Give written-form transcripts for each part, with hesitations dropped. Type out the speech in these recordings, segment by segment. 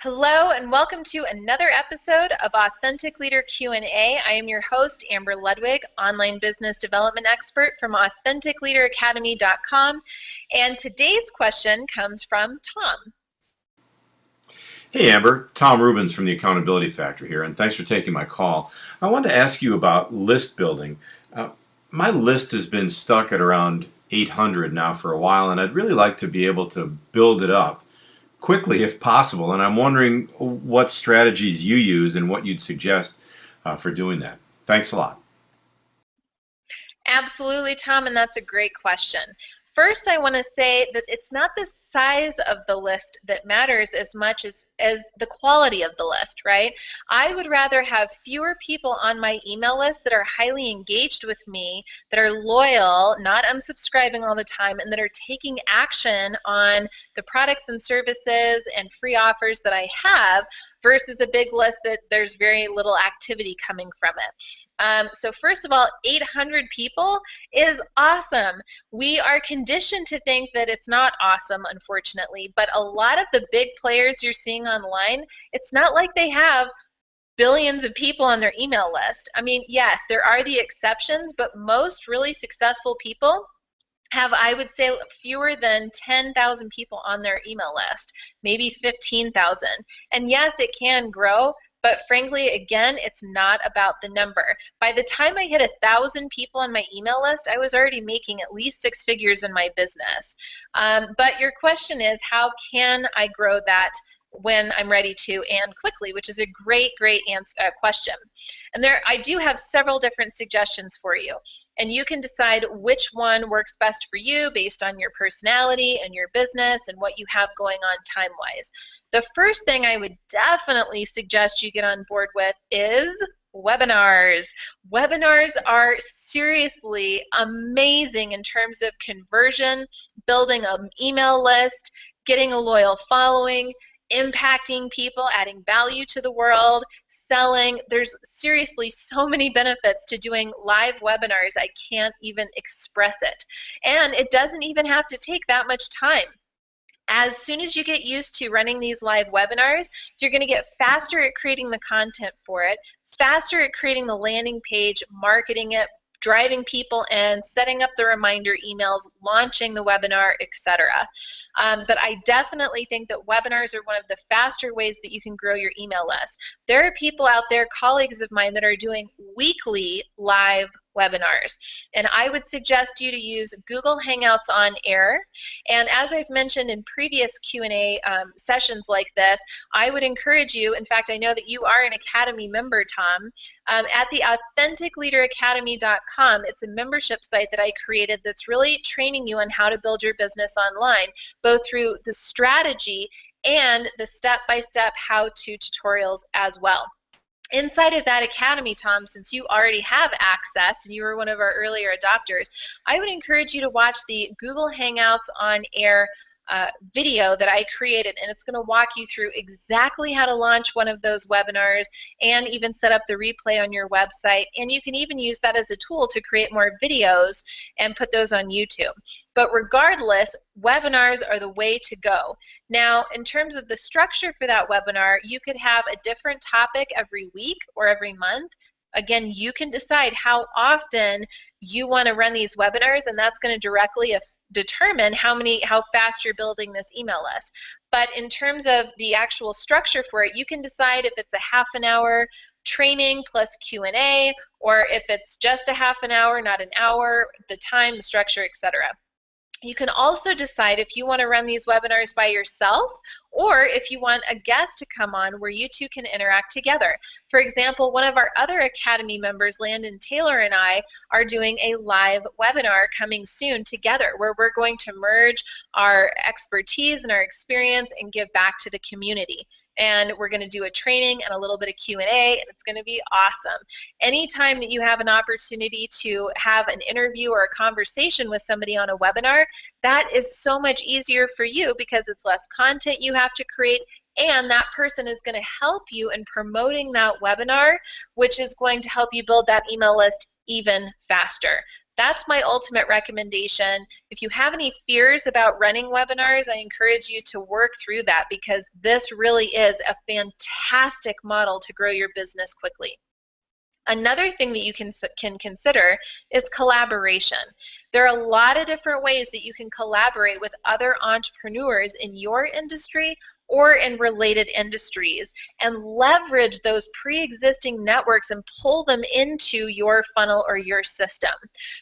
Hello and welcome to another episode of Authentic Leader Q&A. I am your host, Amber Ludwig, online business development expert from AuthenticLeaderAcademy.com. And today's question comes from Tom. Hey Amber, Tom Rubens from the Accountability Factor here, and thanks for taking my call. I wanted to ask you about list building. My list has been stuck at around 800 now for a while, and I'd really like to be able to build it up quickly if possible, and I'm wondering what strategies you use and what you'd suggest for doing that. Thanks a lot. Absolutely, Tom, and that's a great question. First, I want to say that it's not the size of the list that matters as much as the quality of the list, right? I would rather have fewer people on my email list that are highly engaged with me, that are loyal, not unsubscribing all the time, and that are taking action on the products and services and free offers that I have versus a big list that there's very little activity coming from it. So first of all, 800 people is awesome. We are conditioned to think that it's not awesome, unfortunately, but a lot of the big players you're seeing online, it's not like they have billions of people on their email list. I mean, yes, there are the exceptions, but most really successful people have, I would say, fewer than 10,000 people on their email list, maybe 15,000. And yes, it can grow, but frankly, again, it's not about the number. By the time I hit 1,000 people on my email list, I was already making at least 6 figures in my business. But your question is, how can I grow that when I'm ready to and quickly, which is a great question. And I do have several different suggestions for you. And you can decide which one works best for you based on your personality and your business and what you have going on time-wise. The first thing I would definitely suggest you get on board with is webinars. Webinars are seriously amazing in terms of conversion, building an email list, getting a loyal following, impacting people, adding value to the world, selling. There's seriously so many benefits to doing live webinars. I can't even express it. And it doesn't even have to take that much time. As soon as you get used to running these live webinars, you're going to get faster at creating the content for it, faster at creating the landing page, marketing it, driving people in, setting up the reminder emails, launching the webinar, etc. But I definitely think that webinars are one of the faster ways that you can grow your email list. There are people out there, colleagues of mine, that are doing weekly live webinars. And I would suggest you to use Google Hangouts on Air. And as I've mentioned in previous Q&A sessions like this, I would encourage you, in fact, I know that you are an Academy member, Tom, at the AuthenticLeaderAcademy.com. It's a membership site that I created that's really training you on how to build your business online, both through the strategy and the step-by-step how-to tutorials as well. Inside of that academy, Tom, since you already have access and you were one of our earlier adopters, I would encourage you to watch the Google Hangouts on Air video that I created, and it's going to walk you through exactly how to launch one of those webinars and even set up the replay on your website. And you can even use that as a tool to create more videos and put those on YouTube. But regardless, webinars are the way to go. Now, in terms of the structure for that webinar, you could have a different topic every week or every month. Again, you can decide how often you want to run these webinars, and that's going to directly determine how fast you're building this email list. But in terms of the actual structure for it, you can decide if it's a half an hour training plus Q&A, or if it's just a half an hour, not an hour, the time, the structure, etc. You can also decide if you want to run these webinars by yourself or if you want a guest to come on where you two can interact together. For example, one of our other Academy members, Landon Taylor, and I are doing a live webinar coming soon together where we're going to merge our expertise and our experience and give back to the community. And we're going to do a training and a little bit of Q&A, and it's going to be awesome. Anytime that you have an opportunity to have an interview or a conversation with somebody on a webinar, that is so much easier for you because it's less content you have to create, and that person is going to help you in promoting that webinar, which is going to help you build that email list even faster. That's my ultimate recommendation. If you have any fears about running webinars, I encourage you to work through that, because this really is a fantastic model to grow your business quickly. Another thing that you can consider is collaboration. There are a lot of different ways that you can collaborate with other entrepreneurs in your industry or in related industries, and leverage those pre-existing networks and pull them into your funnel or your system.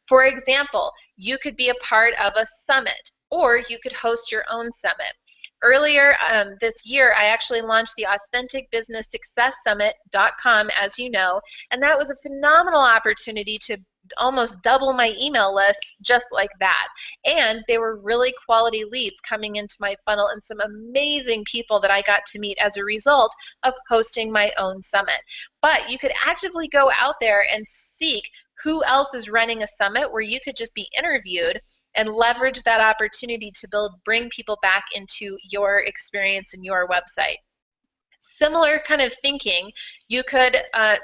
For example, you could be a part of a summit, or you could host your own summit. Earlier this year, I actually launched the AuthenticBusinessSuccessSummit.com, as you know, and that was a phenomenal opportunity to almost double my email list just like that. And they were really quality leads coming into my funnel, and some amazing people that I got to meet as a result of hosting my own summit. But you could actively go out there and seek who else is running a summit where you could just be interviewed and leverage that opportunity to bring people back into your experience and your website. Similar kind of thinking, you could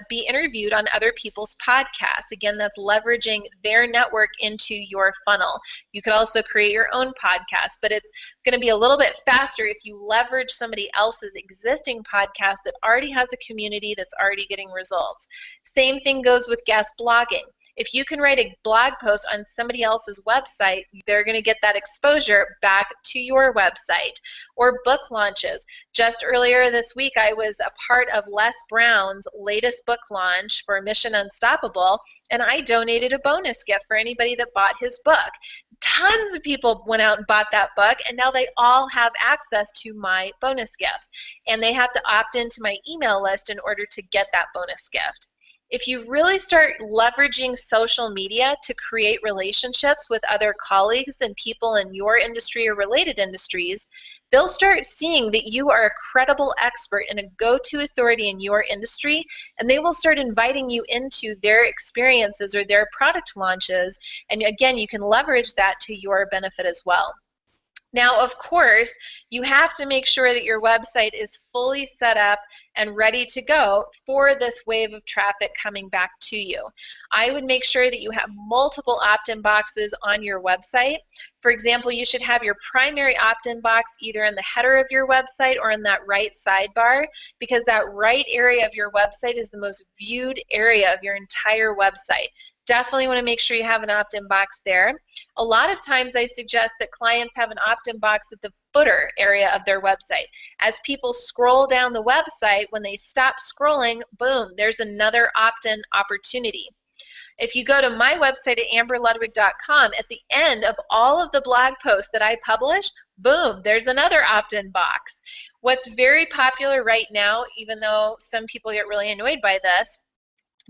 be interviewed on other people's podcasts. Again, that's leveraging their network into your funnel. You could also create your own podcast, but it's going to be a little bit faster if you leverage somebody else's existing podcast that already has a community that's already getting results. Same thing goes with guest blogging. If you can write a blog post on somebody else's website, they're going to get that exposure back to your website. Or book launches. Just earlier this week, I was a part of Les Brown's latest book launch for Mission Unstoppable, and I donated a bonus gift for anybody that bought his book. Tons of people went out and bought that book, and now they all have access to my bonus gifts. And they have to opt into my email list in order to get that bonus gift. If you really start leveraging social media to create relationships with other colleagues and people in your industry or related industries, they'll start seeing that you are a credible expert and a go-to authority in your industry, and they will start inviting you into their experiences or their product launches. And again, you can leverage that to your benefit as well. Now, of course, you have to make sure that your website is fully set up and ready to go for this wave of traffic coming back to you. I would make sure that you have multiple opt-in boxes on your website. For example, you should have your primary opt-in box either in the header of your website or in that right sidebar, because that right area of your website is the most viewed area of your entire website. Definitely want to make sure you have an opt-in box there. A lot of times I suggest that clients have an opt-in box at the footer area of their website. As people scroll down the website, when they stop scrolling, boom, there's another opt-in opportunity. If you go to my website at amberludwig.com, at the end of all of the blog posts that I publish, boom, there's another opt-in box. What's very popular right now, even though some people get really annoyed by this,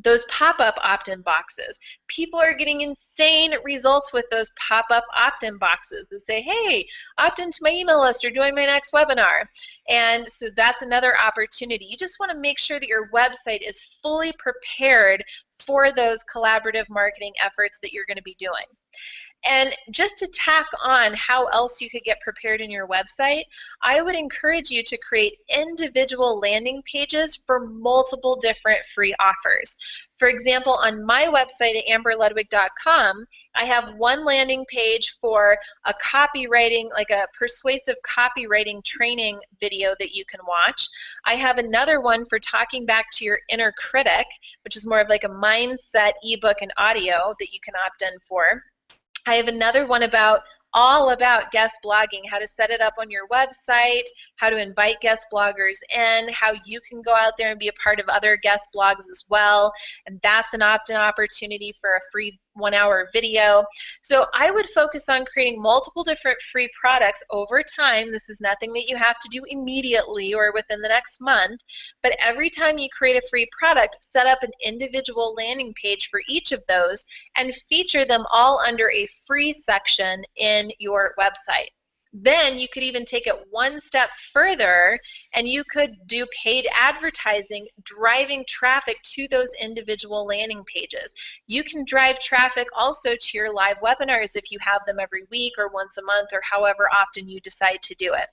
those pop-up opt-in boxes. People are getting insane results with those pop-up opt-in boxes that say, hey, opt into my email list or join my next webinar. And so that's another opportunity. You just want to make sure that your website is fully prepared for those collaborative marketing efforts that you're going to be doing. And just to tack on how else you could get prepared in your website, I would encourage you to create individual landing pages for multiple different free offers. For example, on my website at amberludwig.com, I have one landing page for a copywriting, like a persuasive copywriting training video that you can watch. I have another one for talking back to your inner critic, which is more of like a mindset ebook and audio that you can opt in for. I have another one all about guest blogging, how to set it up on your website, how to invite guest bloggers in, how you can go out there and be a part of other guest blogs as well. And that's an opt-in opportunity for a free 1-hour video. So I would focus on creating multiple different free products over time. This is nothing that you have to do immediately or within the next month, but every time you create a free product, set up an individual landing page for each of those and feature them all under a free section in your website. Then you could even take it one step further and you could do paid advertising, driving traffic to those individual landing pages. You can drive traffic also to your live webinars if you have them every week or once a month or however often you decide to do it.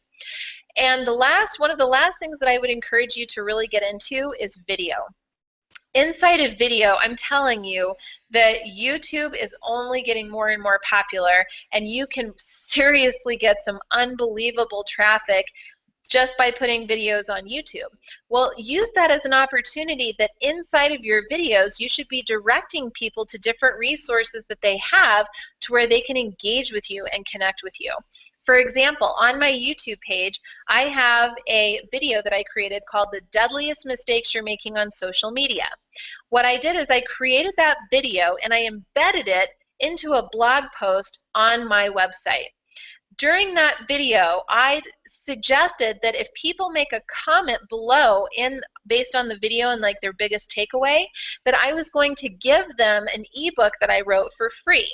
And one of the last things that I would encourage you to really get into is video. inside of video, I'm telling you that YouTube is only getting more and more popular, and you can seriously get some unbelievable traffic just by putting videos on YouTube. Well, use that as an opportunity that inside of your videos, you should be directing people to different resources that they have to where they can engage with you and connect with you. For example, on my YouTube page, I have a video that I created called The Deadliest Mistakes You're Making on Social Media. What I did is I created that video and I embedded it into a blog post on my website. During that video, I suggested that if people make a comment below based on the video and like their biggest takeaway, that I was going to give them an ebook that I wrote for free.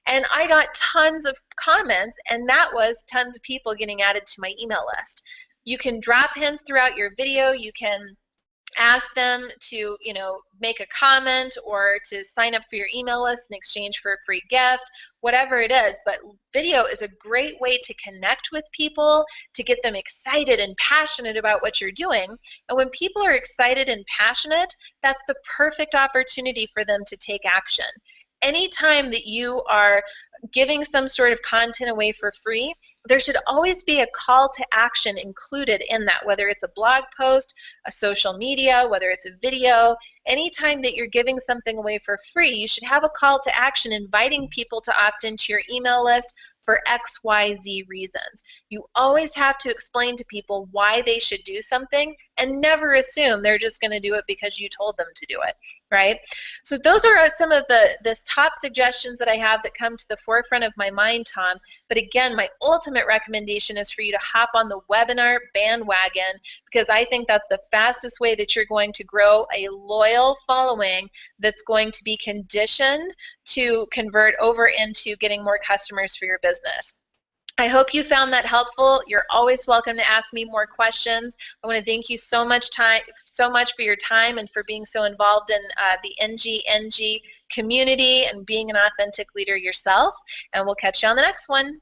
And I got tons of comments, and that was tons of people getting added to my email list. You can drop hints throughout your video. You can ask them to, make a comment or to sign up for your email list in exchange for a free gift, whatever it is. But video is a great way to connect with people, to get them excited and passionate about what you're doing. And when people are excited and passionate, that's the perfect opportunity for them to take action. Anytime that you are giving some sort of content away for free, there should always be a call to action included in that, whether it's a blog post, a social media, whether it's a video. Anytime that you're giving something away for free, you should have a call to action inviting people to opt into your email list for XYZ reasons. You always have to explain to people why they should do something, and never assume they're just going to do it because you told them to do it, right? So those are some of the top suggestions that I have that come to the forefront of my mind, Tom. But again, my ultimate recommendation is for you to hop on the webinar bandwagon, because I think that's the fastest way that you're going to grow a loyal following that's going to be conditioned to convert over into getting more customers for your business. I hope you found that helpful. You're always welcome to ask me more questions. I want to thank you so much for your time and for being so involved in the NG community and being an authentic leader yourself. And we'll catch you on the next one.